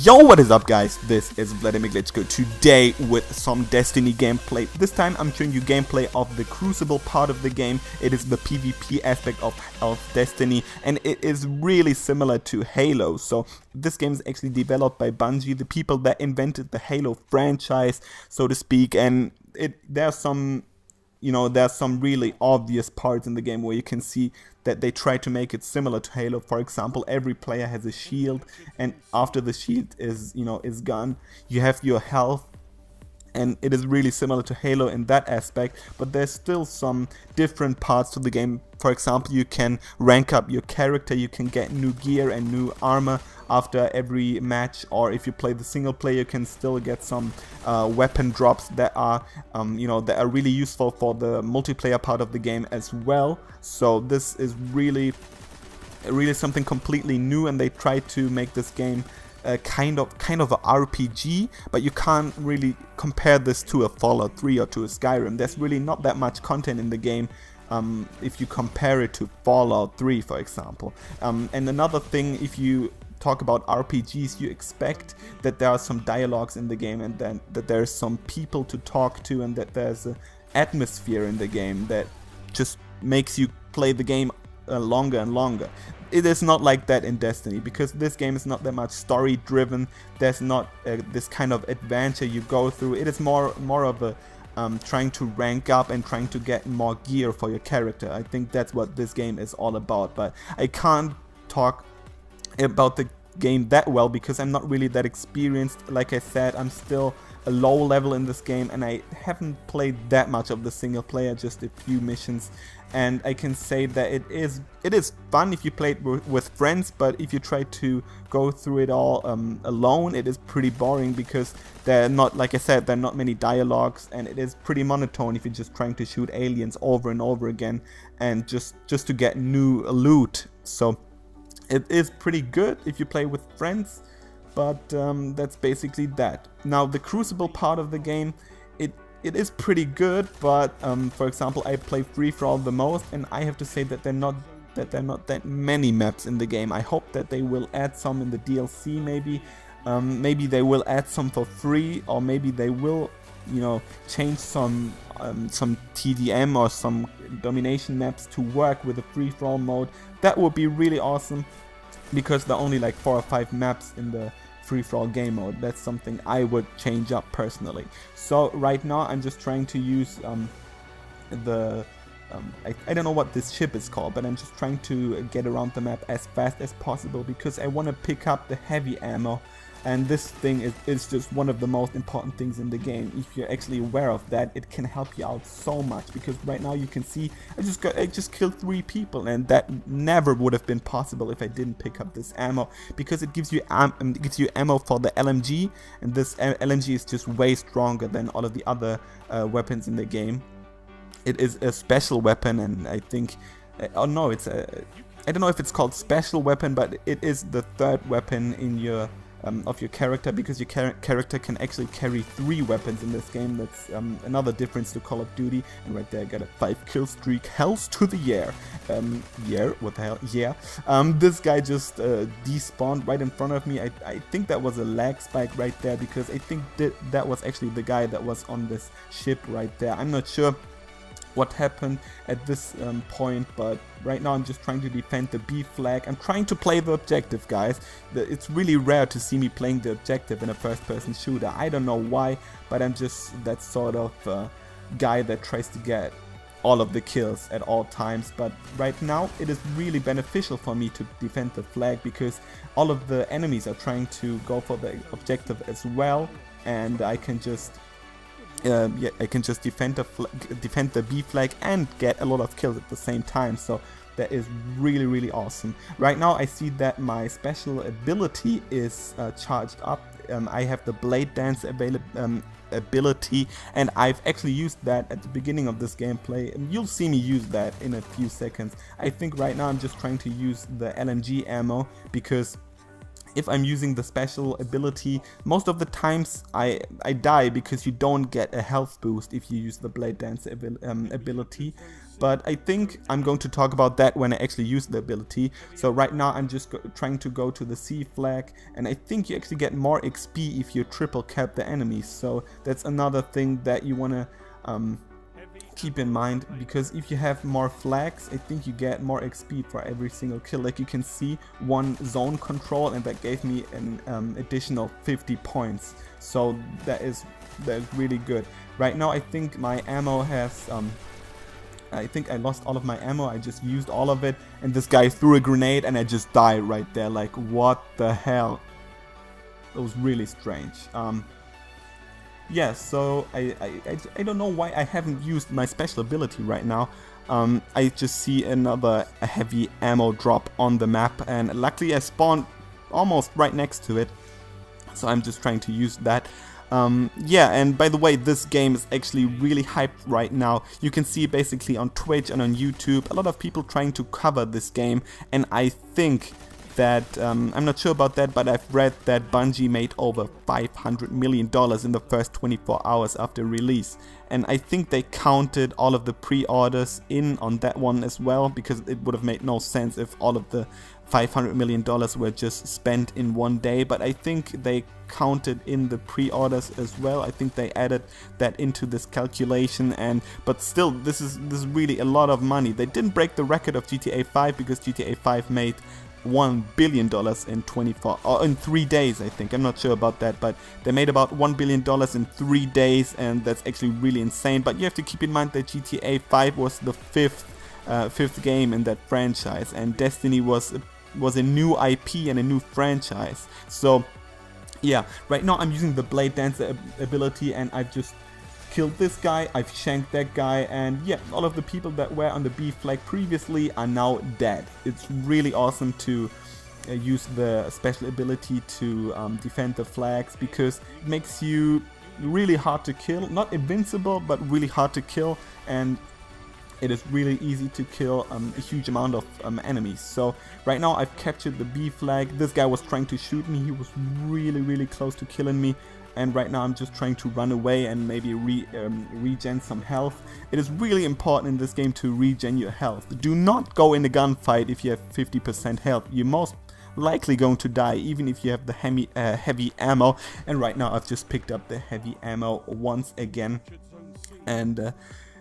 Yo, what is up guys, this is Vladimir Glitchko today with some Destiny gameplay. This time I'm showing you gameplay of the Crucible part of the game. It is the PvP aspect of Destiny, and it is really similar to Halo. So this game is actually developed by Bungie, the people that invented the Halo franchise, so to speak, and there's some really obvious parts in the game where you can see that they try to make it similar to Halo. For example, every player has a shield, and after the shield is gone, you have your health, and it is really similar to Halo in that aspect, but there's still some different parts to the game. For example, you can rank up your character, you can get new gear and new armor after every match, or if you play the single player, you can still get some weapon drops that are really useful for the multiplayer part of the game as well. So this is really something completely new, and they try to make this game kind of a RPG, but you can't really compare this to a Fallout 3 or to a Skyrim. There's really not that much content in the game if you compare it to Fallout 3, for example. And another thing, if you talk about RPGs, you expect that there are some dialogues in the game, and then that there's some people to talk to, and that there's an atmosphere in the game that just makes you play the game longer and longer. It is not like that in Destiny, because this game is not that much story driven. There's not this kind of adventure you go through. It is more of a trying to rank up and trying to get more gear for your character. I think that's what this game is all about, but I can't talk about the game that well because I'm not really that experienced. Like I said, I'm still a low level in this game, and I haven't played that much of the single player, just a few missions. And I can say that it is fun if you play it with friends, but if you try to go through it all alone, it is pretty boring, because there are not many dialogues, and it is pretty monotone if you're just trying to shoot aliens over and over again and just to get new loot. So it is pretty good if you play with friends, but that's basically that. Now the Crucible part of the game, it is pretty good, but for example, I play free-for-all the most, and I have to say that there are not that many maps in the game. I hope that they will add some in the DLC, maybe. Maybe they will add some for free, or maybe they will change some TDM or some domination maps to work with a free-for-all mode. That would be really awesome, because there are only like 4 or 5 maps in the free-for-all game mode. That's something I would change up personally. So right now I'm just trying to use I don't know what this ship is called, but I'm just trying to get around the map as fast as possible, because I want to pick up the heavy ammo, and this thing is just one of the most important things in the game. If you're actually aware of that, it can help you out so much, because right now you can see I just killed 3 people, and that never would have been possible if I didn't pick up this ammo, because it gives you ammo for the LMG, and this LMG is just way stronger than all of the other weapons in the game. It is a special weapon, and I think, I don't know if it's called special weapon, but it is the 3rd weapon in your of your character, because your character can actually carry 3 weapons in this game. That's another difference to Call of Duty. And right there I got a 5 kill streak. Hells to the year. What the hell? Yeah. This guy just despawned right in front of me. I think that was a lag spike right there, because I think that was actually the guy that was on this ship right there. I'm not sure what happened at this point, but right now I'm just trying to defend the B flag. I'm trying to play the objective, guys. It's really rare to see me playing the objective in a first-person shooter. I don't know why, but I'm just that sort of guy that tries to get all of the kills at all times. But right now it is really beneficial for me to defend the flag, because all of the enemies are trying to go for the objective as well, and I can just defend the B flag and get a lot of kills at the same time. So that is really awesome. Right now I see that my special ability is charged up. I have the Blade Dance ability, and I've actually used that at the beginning of this gameplay, and you'll see me use that in a few seconds. I think right now I'm just trying to use the LMG ammo, because if I'm using the special ability, most of the times I die, because you don't get a health boost if you use the Blade Dance ability. but I think I'm going to talk about that when I actually use the ability. So right now I'm just trying to go to the C flag, and I think you actually get more XP if you triple cap the enemies. So that's another thing that you want to keep in mind, because if you have more flags, I think you get more XP for every single kill. Like you can see, one zone control, and that gave me an additional 50 points. So that's really good. Right now I think my ammo has I think I lost all of my ammo. I just used all of it, and this guy threw a grenade and I just died right there. Like, what the hell? It was really strange. Yeah, so I don't know why I haven't used my special ability right now. I just see another heavy ammo drop on the map, and luckily I spawned almost right next to it, so I'm just trying to use that. Yeah, and by the way, this game is actually really hyped right now. You can see basically on Twitch and on YouTube a lot of people trying to cover this game, and I think that, I'm not sure about that, but I've read that Bungie made over $500 million in the first 24 hours after release. And I think they counted all of the pre-orders in on that one as well, because it would have made no sense if all of the $500 million were just spent in one day. But I think they counted in the pre-orders as well. I think they added that into this calculation, but still, this is really a lot of money. They didn't break the record of GTA 5 because GTA 5 made $1 billion in 3 days, I think. I'm not sure about that, but they made about $1 billion in 3 days, and that's actually really insane. But you have to keep in mind that GTA 5 was the fifth game in that franchise, and Destiny was a new IP and a new franchise. So yeah, right now I'm using the Blade Dancer ability, and I've just killed this guy, I've shanked that guy, and yeah, all of the people that were on the B flag previously are now dead. It's really awesome to use the special ability to defend the flags, because it makes you really hard to kill. Not invincible, but really hard to kill, and it is really easy to kill a huge amount of enemies. So right now I've captured the B flag. This guy was trying to shoot me, he was really close to killing me. And right now I'm just trying to run away and maybe regen some health. It is really important in this game to regen your health. Do not go in a gunfight if you have 50% health. You're most likely going to die, even if you have the heavy ammo. And right now I've just picked up the heavy ammo once again. And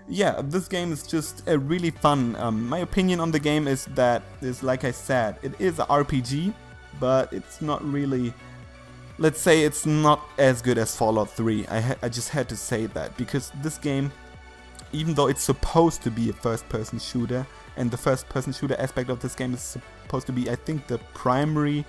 yeah, this game is just really fun. My opinion on the game is that, like I said, it is an RPG, but it's not really... Let's say it's not as good as Fallout 3. I just had to say that, because this game, even though it's supposed to be a first-person shooter, and the first-person shooter aspect of this game is supposed to be, I think, the primary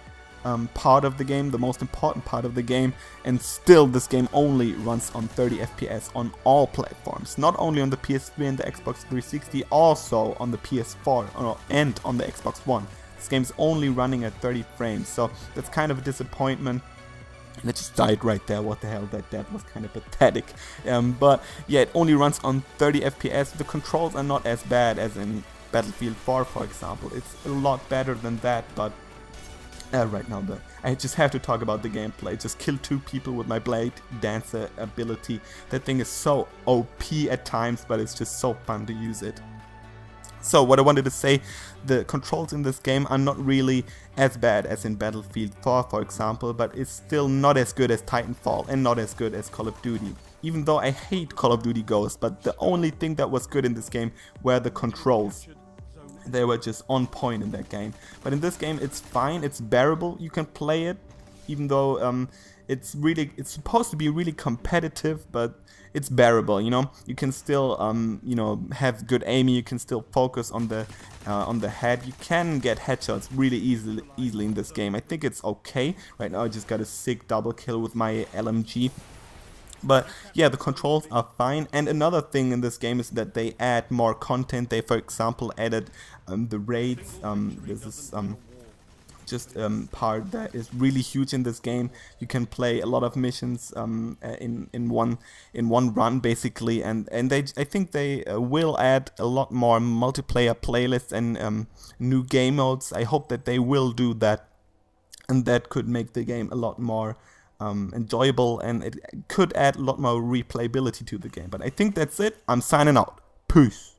part of the game, the most important part of the game, and still this game only runs on 30 FPS on all platforms, not only on the PS3 and the Xbox 360, also on the PS4 and on the Xbox One. This game's only running at 30 frames, so that's kind of a disappointment. And it just died right there. What the hell, that was kind of pathetic. But yeah, it only runs on 30 FPS. The controls are not as bad as in Battlefield 4, for example. It's a lot better than that, but right now I just have to talk about the gameplay. Just kill 2 people with my Blade Dancer ability. That thing is so OP at times, but it's just so fun to use it. So what I wanted to say, the controls in this game are not really as bad as in Battlefield 4, for example, but it's still not as good as Titanfall and not as good as Call of Duty. Even though I hate Call of Duty Ghosts, but the only thing that was good in this game were the controls. They were just on point in that game. But in this game it's fine, it's bearable, you can play it, even though it's supposed to be really competitive, but it's bearable, you know. You can still you know, have good aiming, you can still focus on the head. You can get headshots really easily in this game. I think it's okay. Right now I just got a sick double kill with my LMG. But yeah, the controls are fine. And another thing in this game is that they add more content. They, for example, added the raids. This is just part that is really huge in this game. You can play a lot of missions in one run, basically, and I think they will add a lot more multiplayer playlists and new game modes. I hope that they will do that, and that could make the game a lot more enjoyable, and it could add a lot more replayability to the game. But I think that's it. I'm signing out. Peace.